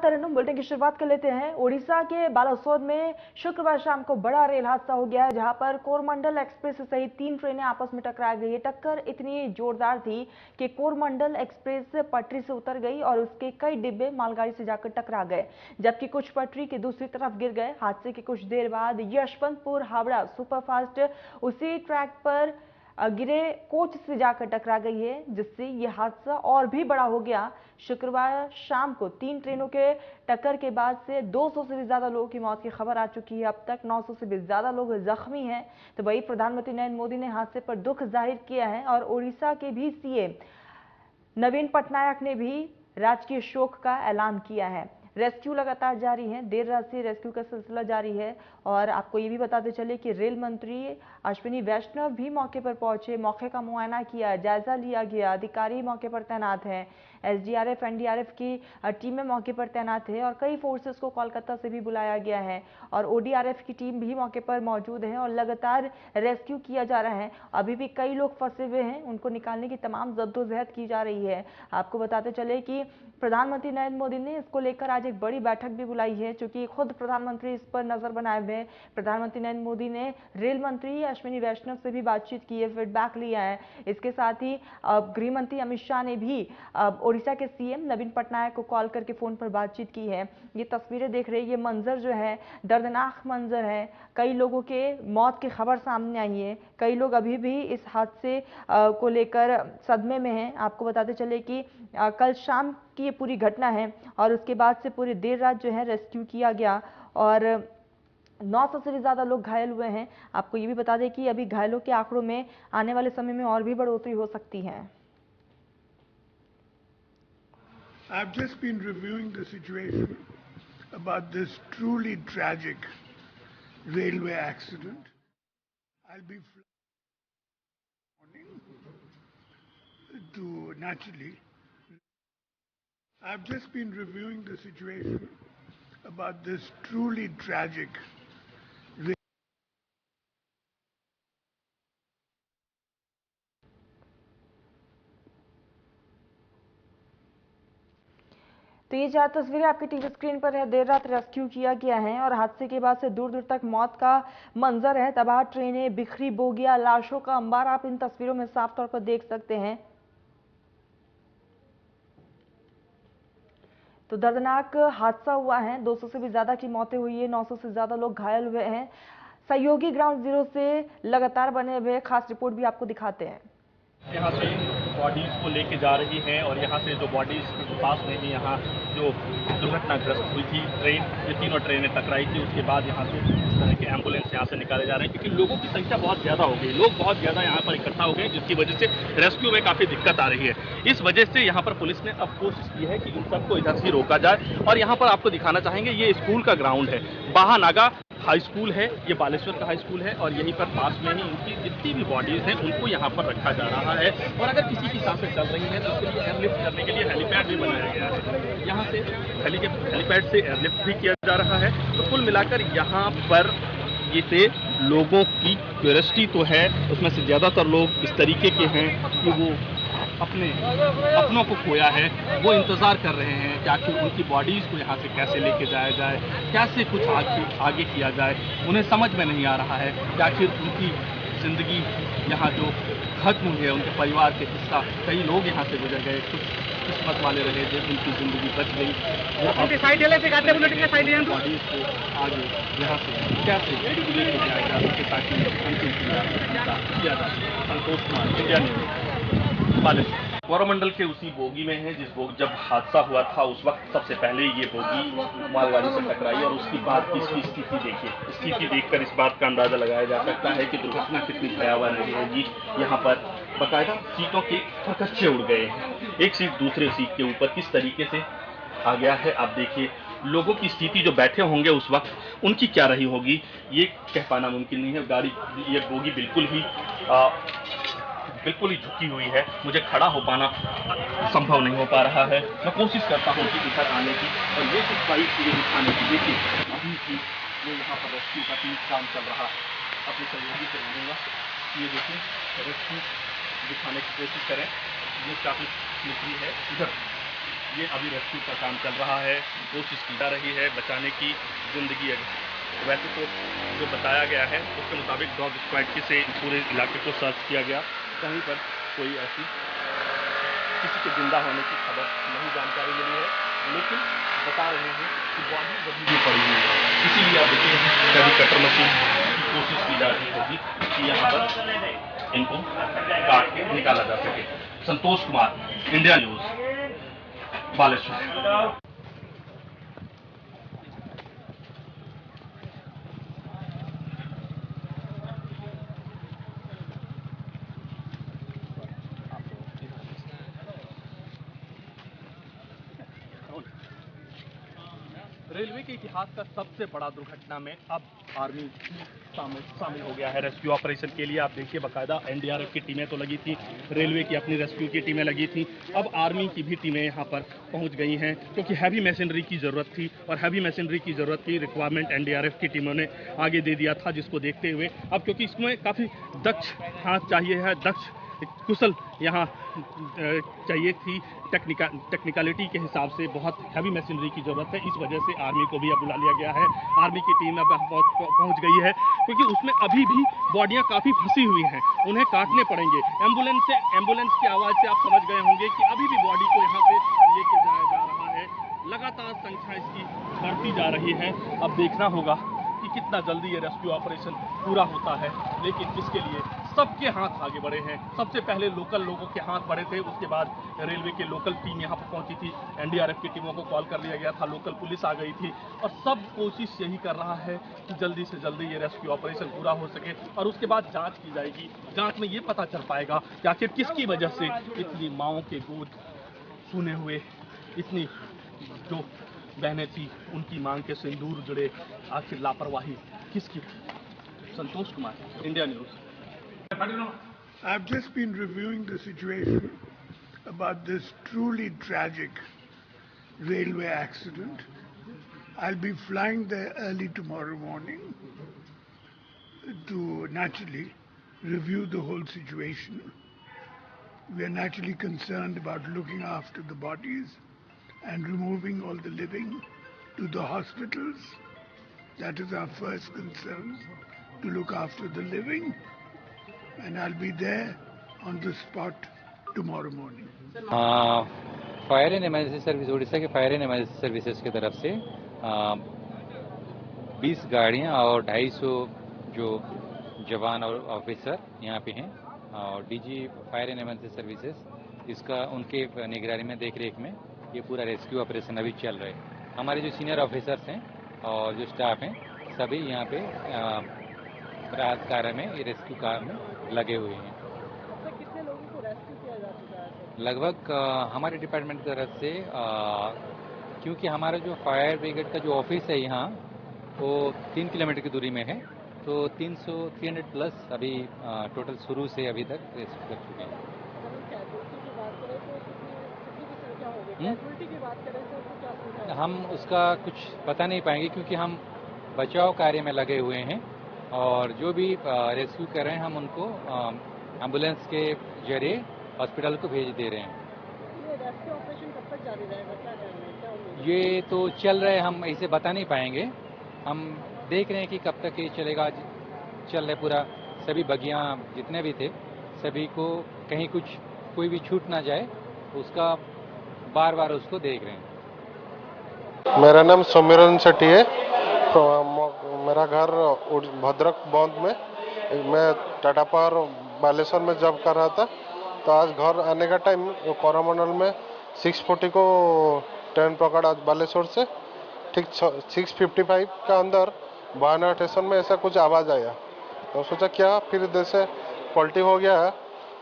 तरन्नुम bulletin की शुरुआत कर लेते हैं। ओडिशा के बालासोर में शुक्रवार शाम को बड़ा रेल हादसा हो गया है, जहां पर कोरमंडल एक्सप्रेस सहित 3 ट्रेनें आपस में टकरा गई। टक्कर इतनी जोरदार थी कि कोरमंडल एक्सप्रेस पटरी से उतर गई और उसके कई डिब्बे मालगाड़ी से जाकर टकरा गए, जबकि कुछ पटरी की दूसरी तरफ गिर गए। हादसे के कुछ देर बाद यशवंतपुर हावड़ा सुपरफास्ट उसी ट्रैक पर गिरे कोच से जाकर टकरा गई है, जिससे यह हादसा और भी बड़ा हो गया। शुक्रवार शाम को 3 ट्रेनों के टक्कर के बाद से 200 से भी ज्यादा लोगों की मौत की खबर आ चुकी है। अब तक 900 से भी ज्यादा लोग जख्मी हैं। तो वही प्रधानमंत्री नरेंद्र मोदी ने हादसे पर दुख जाहिर किया है और ओडिशा के भी सीएम नवीन पटनायक ने भी राजकीय शोक का ऐलान किया है। रेस्क्यू लगातार जारी है, देर रात से रेस्क्यू का सिलसिला जारी है। और आपको ये भी बताते चले कि रेल मंत्री अश्विनी वैष्णव भी मौके पर पहुंचे, मौके का मुआयना किया, जायजा लिया गया। अधिकारी मौके पर तैनात हैं, एसडीआरएफ एनडीआरएफ की टीमें मौके पर तैनात है और कई फोर्सेस को कोलकाता से भी बुलाया गया है और ओडीआरएफ की टीम भी मौके पर मौजूद है और लगातार रेस्क्यू किया जा रहा है। अभी भी कई लोग फंसे हुए हैं, उनको निकालने की तमाम जद्दोजहद की जा रही है। आपको बताते चले कि प्रधानमंत्री नरेंद्र मोदी ने इसको लेकर आज एक बड़ी बैठक भी बुलाई है, क्योंकि खुद प्रधानमंत्री इस पर नजर बनाए हुए हैं। प्रधानमंत्री नरेंद्र मोदी ने रेल मंत्री अश्विनी वैष्णव से भी बातचीत की है, फीडबैक लिया है। इसके साथ ही गृह मंत्री अमित शाह ने भी ओडिशा के सीएम नवीन पटनायक को कॉल करके फोन पर बातचीत की है। ये तस्वीरें देख रहे हैं, ये मंजर जो है दर्दनाक मंजर है। कई लोगों के मौत की खबर सामने आई है, कई लोग अभी भी इस हादसे को लेकर सदमे में हैं। आपको बताते चले कि कल शाम की ये पूरी घटना है और उसके बाद से पूरी देर रात जो है रेस्क्यू किया गया और 900 से भी ज्यादा लोग घायल हुए हैं। आपको ये भी बता दें कि अभी घायलों के आंकड़ों में आने वाले समय में और भी बढ़ोतरी हो सकती है। I've just been reviewing the situation about this truly tragic railway accident. I'll be flying to naturally. I've just been reviewing the situation about this truly tragic तो ये 4 तस्वीरें आपकी टीवी स्क्रीन पर है। देर रात रेस्क्यू किया गया है और हादसे के बाद से दूर दूर तक मौत का मंजर है। तबाह ट्रेनें, बिखरी बोगियां, लाशों का अंबार आप इन तस्वीरों में साफ तौर पर देख सकते हैं। तो दर्दनाक हादसा हुआ है, 200 से भी ज्यादा की मौतें हुई है, 900 से ज्यादा लोग घायल हुए हैं। सहयोगी ग्राउंड जीरो से लगातार बने हुए खास रिपोर्ट भी आपको दिखाते हैं। यहाँ से बॉडीज को लेके जा रही हैं और यहाँ से जो बॉडीज के पास में ही यहाँ जो दुर्घटनाग्रस्त हुई थी ट्रेन, ये तीनों ट्रेनें टकराई थी। उसके बाद यहाँ से इस तरह के एम्बुलेंस यहाँ से निकाले जा रहे हैं, क्योंकि लोगों की संख्या बहुत ज़्यादा हो गई, लोग बहुत ज़्यादा यहाँ पर इकट्ठा हो गए, जिसकी वजह से रेस्क्यू में काफ़ी दिक्कत आ रही है। इस वजह से यहाँ पर पुलिस ने अब कोशिश की है कि इन सबको इधर से रोका जाए। और यहाँ पर आपको दिखाना चाहेंगे, ये स्कूल का ग्राउंड है, बाहानागा हाई स्कूल है, ये बालेश्वर का हाई स्कूल है और यहीं पर पास में ही इनकी जितनी भी बॉडीज हैं उनको यहाँ पर रखा जा रहा है। और अगर किसी की सांसें चल रही हैं तो उसके लिए एयरलिफ्ट करने के लिए हेलीपैड भी बनाया गया है। यहाँ से हेलीपैड से एयरलिफ्ट भी किया जा रहा है। तो कुल मिलाकर यहाँ पर ये से लोगों की क्यूरियोसिटी तो है, उसमें से ज़्यादातर लोग इस तरीके के हैं कि वो अपनों को खोया है, वो इंतज़ार कर रहे हैं कि आखिर उनकी बॉडीज़ को यहाँ से कैसे लेके जाया जाए, कैसे कुछ आगे किया जाए। उन्हें समझ में नहीं आ रहा है कि आखिर उनकी ज़िंदगी यहाँ जो खत्म हुई है, उनके परिवार के हिस्सा कई लोग यहाँ से गुजर गए, कुछ किस्मत वाले रहे जो उनकी ज़िंदगी बच गई। बॉडीज़ को आगे यहाँ से कैसे लेके जाया जा सके ताकि अंतिम क्रिया किया जा सके। Santosh Kumar, India news, Baleshwar. कोरोमंडल के उसी बोगी में है जिस बोगी जब हादसा हुआ था उस वक्त सबसे पहले ये बोगी मालगाड़ी से टकराई और उसके बाद की इसकी स्थिति देखिए। स्थिति देखकर इस बात का अंदाजा लगाया जा सकता है कि दुर्घटना कितनी भयावह रही होगी। यहाँ पर बाकायदा सीटों के फरकच्चे उड़ गए हैं, एक सीट दूसरे सीट के ऊपर किस तरीके से आ गया है। आप देखिए लोगों की स्थिति जो बैठे होंगे उस वक्त उनकी क्या रही होगी, ये कह पाना मुमकिन नहीं है। गाड़ी ये बोगी बिल्कुल ही झुकी हुई है, मुझे खड़ा हो पाना संभव नहीं हो पा रहा है। मैं कोशिश करता हूँ कि इधर आने की और ये कुछ बाइक चीजें दिखाने की। देखिए अभी की ये यहाँ पर रेस्क्यू का काम चल रहा है, अपने सहयोगी से बोलूँगा ये देखिए रेस्क्यू दिखाने की कोशिश करें। ये काफ़ी स्लिपरी है, इधर ये अभी रेस्क्यू का काम चल रहा है, कोशिश की जा रही है बचाने की जिंदगी। वैसे तो जो बताया गया है उसके मुताबिक डॉग स्क्वाड से पूरे इलाके को सर्च किया गया, कहीं पर कोई ऐसी किसी के जिंदा होने की खबर नहीं जानकारी मिली है, लेकिन बता रहे हैं कि बॉडी वहीं भी पड़ी हुई है। इसीलिए आप देखिए कभी कटर मशीन की कोशिश की जा रही होगी कि यहाँ पर इनको काट के निकाला जा सके। Santosh Kumar, India news, Baleshwar. Railway के इतिहास का सबसे बड़ा दुर्घटना में अब आर्मी शामिल हो गया है रेस्क्यू ऑपरेशन के लिए। आप देखिए बाकायदा एनडीआरएफ की टीमें तो लगी थी, रेलवे की अपनी रेस्क्यू की टीमें लगी थी, अब आर्मी की भी टीमें यहाँ पर पहुँच गई हैं, क्योंकि हैवी मशीनरी की ज़रूरत थी और हैवी मशीनरी की ज़रूरत की रिक्वायरमेंट एनडीआरएफ की टीमों ने आगे दे दिया था, जिसको देखते हुए अब क्योंकि इसमें काफ़ी दक्ष हाथ चाहिए है, दक्ष कुशल यहाँ चाहिए थी, टेक्निकलिटी के हिसाब से बहुत हैवी मशीनरी की ज़रूरत है। इस वजह से आर्मी को भी अब बुला लिया गया है, आर्मी की टीम अब पहुंच गई है, क्योंकि उसमें अभी भी बॉडियां काफ़ी फंसी हुई हैं, उन्हें काटने पड़ेंगे। एम्बुलेंस की आवाज़ से आप समझ गए होंगे कि अभी भी बॉडी को यहाँ पे लेके जाया जा रहा है, लगातार संख्या इसकी बढ़ती जा रही है। अब देखना होगा कि कितना जल्दी ये रेस्क्यू ऑपरेशन पूरा होता है, लेकिन इसके लिए सबके हाथ आगे बढ़े हैं। सबसे पहले लोकल लोगों के हाथ बढ़े थे, उसके बाद रेलवे के लोकल टीम यहाँ पर पहुंची थी, एनडीआरएफ की टीमों को कॉल कर लिया गया था, लोकल पुलिस आ गई थी और सब कोशिश यही कर रहा है कि जल्दी से जल्दी ये रेस्क्यू ऑपरेशन पूरा हो सके और उसके बाद जांच की जाएगी। जांच में ये पता चल पाएगा कि आखिर किसकी वजह से इतनी माँओं के गोद सुने हुए, इतनी जो बहनें थी उनकी मांग के सिंदूर जुड़े, आखिर लापरवाही किसकी। Santosh Kumar, India news. I've just been reviewing the situation about this truly tragic railway accident. I'll be flying there early tomorrow morning to naturally review the whole situation. We are naturally concerned about looking after the bodies and removing all the living to the hospitals. That is our first concern, to look after the living. And I'll be there on the spot tomorrow morning. Fire and emergency service, Orissa के fire and emergency services की तरफ से 20 गाड़ियां और 250 जो जवान और officer यहाँ पे हैं और DG fire and emergency services इसका उनके निगरानी में, देख रेख में ये पूरा रेस्क्यू ऑपरेशन अभी चल रहा है। हमारे जो सीनियर ऑफिसर्स हैं और जो स्टाफ हैं सभी यहाँ पे राहत कार्य में, ये रेस्क्यू कार्य में लगे हुए हैं। कितने लोगों को रेस्क्यू किया जा चुका है? लगभग हमारे डिपार्टमेंट की तरफ से क्योंकि हमारा जो फायर ब्रिगेड का जो ऑफिस है यहाँ वो 3 किलोमीटर की दूरी में है, तो 300 प्लस अभी टोटल शुरू से अभी तक रेस्क्यू कर चुके हैं। कैजुअल्टी की बात करें तो क्या संख्या? हम उसका कुछ बता नहीं पाएंगे क्योंकि हम बचाव कार्य में लगे हुए हैं और जो भी रेस्क्यू कर रहे हैं हम उनको एम्बुलेंस के जरिए हॉस्पिटल को भेज दे रहे हैं। ये रेस्क्यू ऑपरेशन कब तक जारी रहेगा, क्या उम्मीद है? ये तो चल रहे, हम इसे बता नहीं पाएंगे, हम देख रहे हैं कि कब तक ये चलेगा। चल रहे पूरा, सभी बगियां जितने भी थे सभी को कहीं कुछ कोई भी छूट ना जाए उसका बार बार उसको देख रहे हैं। मेरा नाम सौम्यरंजन शेट्टी है, मेरा घर भद्रक बौंद में, मैं टाटा पावर बालेश्वर में जॉब कर रहा था। तो आज घर आने का टाइम कोरोमंडल में 640 को ट्रेन पकड़ा बालेश्वर से, ठीक 6:55 का अंदर बाना स्टेशन में ऐसा कुछ आवाज़ आया, तो सोचा क्या, फिर जैसे पलटी हो गया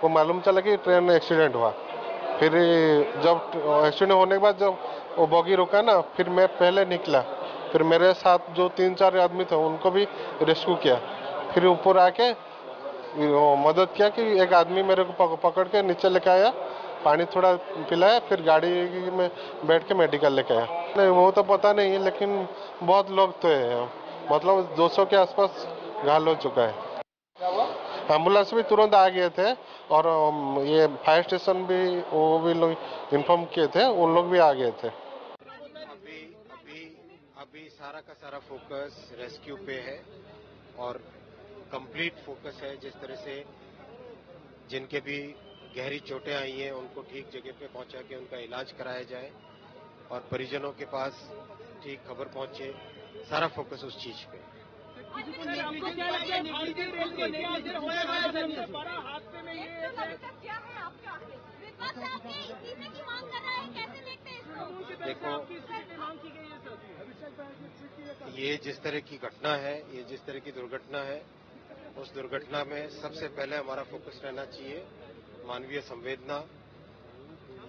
वो मालूम चला कि ट्रेन एक्सीडेंट हुआ। फिर जब एक्सीडेंट होने के बाद जब वो बॉगी रुका ना, फिर मैं पहले निकला, फिर मेरे साथ जो 3-4 आदमी थे उनको भी रेस्क्यू किया, फिर ऊपर आके मदद किया कि एक आदमी मेरे को पकड़ के नीचे लेके आया, पानी थोड़ा पिलाया, फिर गाड़ी में बैठ के मेडिकल लेके आया। नहीं वो तो पता नहीं है, लेकिन बहुत लोग थे, मतलब 200 के आसपास घायल हो चुका है। एम्बुलेंस भी तुरंत आ गए थे और ये फायर स्टेशन भी वो भी लोग इन्फॉर्म किए थे, उन लोग भी आ गए थे। अभी सारा का सारा फोकस रेस्क्यू पे है और कंप्लीट फोकस है। जिस तरह से जिनके भी गहरी चोटें आई हैं उनको ठीक जगह पे पहुंचा के उनका इलाज कराया जाए और परिजनों के पास ठीक खबर पहुंचे, सारा फोकस उस चीज पे। देखो, ये जिस तरह की घटना है, ये जिस तरह की दुर्घटना है, उस दुर्घटना में सबसे पहले हमारा फोकस रहना चाहिए मानवीय संवेदना।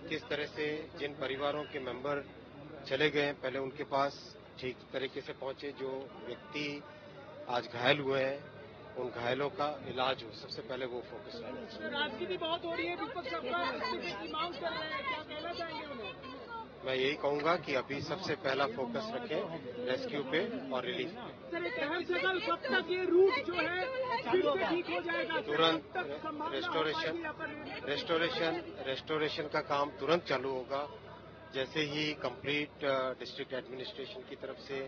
किस तरह से जिन परिवारों के मेंबर चले गए हैं, पहले उनके पास ठीक तरीके से पहुंचे। जो व्यक्ति आज घायल हुए हैं, उन घायलों का इलाज हो, सबसे पहले वो फोकस रहना चाहिए। राजनीति बहुत हो रही है, विपक्ष इस्तीफे की मांग कर रहे हैं, क्या कहना चाहेंगे उन्हें? मैं यही कहूंगा कि अभी सबसे पहला फोकस रखें रेस्क्यू पे और रिलीफ पे। सर, एक अहम सवाल, कब तक ये रूट जो है फिर से ठीक हो जाएगा? तुरंत रेस्टोरेशन का काम तुरंत चालू होगा। जैसे ही कंप्लीट डिस्ट्रिक्ट एडमिनिस्ट्रेशन की तरफ से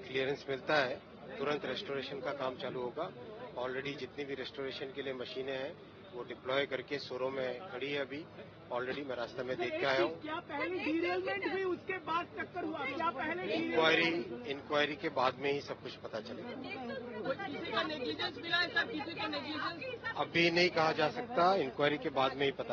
क्लियरेंस मिलता है, तुरंत रेस्टोरेशन का काम चालू होगा। ऑलरेडी जितनी भी रेस्टोरेशन के लिए मशीनें हैं वो डिप्लॉय करके सोरो में खड़ी है। अभी ऑलरेडी मैं रास्ते में देख के आया हूँ। क्या पहले डिरेलमेंट हुई, उसके बाद टक्कर हुआ? क्या पहले इंक्वायरी के बाद में ही सब कुछ पता चलेगा। किसी का नेग्लिजेंस मिला है सर? किसी का नेग्लिजेंस अभी नहीं कहा जा सकता, इंक्वायरी के बाद में ही पता